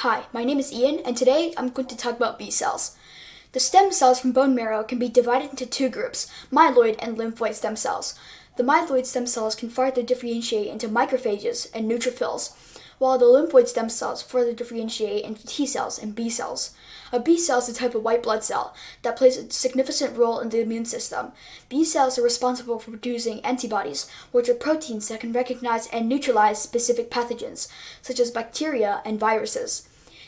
Hi, my name is Ian, and today I'm going to talk about B cells. The stem cells from bone marrow can be divided into two groups, myeloid and lymphoid stem cells. The myeloid stem cells can further differentiate into macrophages and neutrophils, while the lymphoid stem cells further differentiate into T cells and B cells. A B cell is a type of white blood cell that plays a significant role in the immune system. B cells are responsible for producing antibodies, which are proteins that can recognize and neutralize specific pathogens, such as bacteria and viruses.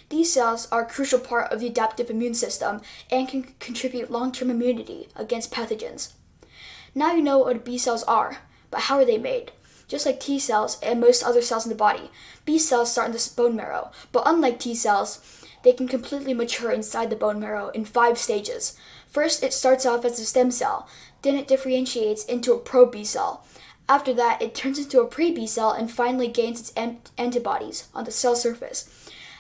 These cells are a crucial part of the adaptive immune system and can contribute long-term immunity against pathogens. Now you know what B cells are, but how are they made? Just like T cells and most other cells in the body, B cells start in the bone marrow, but unlike T cells, they can completely mature inside the bone marrow in 5 stages. First, it starts off as a stem cell, then it differentiates into a pro-B cell. After that, it turns into a pre-B cell and finally gains its antibodies on the cell surface.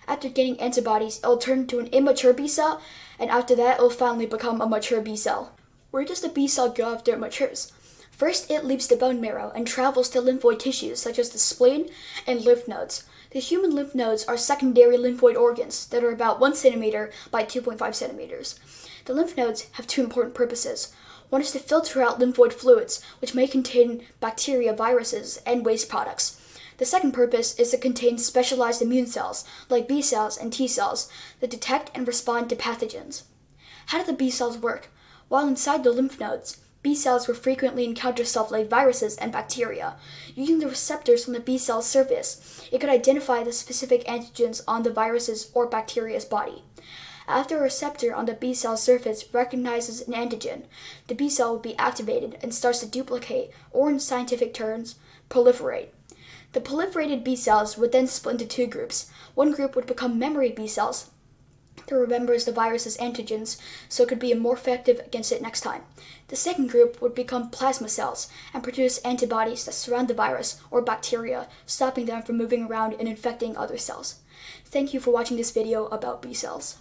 After gaining antibodies, it will turn into an immature B cell, and after that, it will finally become a mature B cell. Where does the B cell go after it matures? First, it leaves the bone marrow and travels to lymphoid tissues such as the spleen and lymph nodes. The human lymph nodes are secondary lymphoid organs that are about 1 centimeter by 2.5 centimeters. The lymph nodes have 2 important purposes. One is to filter out lymphoid fluids, which may contain bacteria, viruses, and waste products. The second purpose is to contain specialized immune cells, like B cells and T cells, that detect and respond to pathogens. How do the B cells work? While inside the lymph nodes, B cells will frequently encounter stuff like viruses and bacteria. Using the receptors on the B cell surface, it could identify the specific antigens on the virus's or bacteria's body. After a receptor on the B cell surface recognizes an antigen, the B cell will be activated and starts to duplicate, or in scientific terms, proliferate. The proliferated B cells would then split into 2 groups. One group would become memory B cells that remembers the virus's antigens so it could be more effective against it next time. The second group would become plasma cells and produce antibodies that surround the virus or bacteria, stopping them from moving around and infecting other cells. Thank you for watching this video about B cells.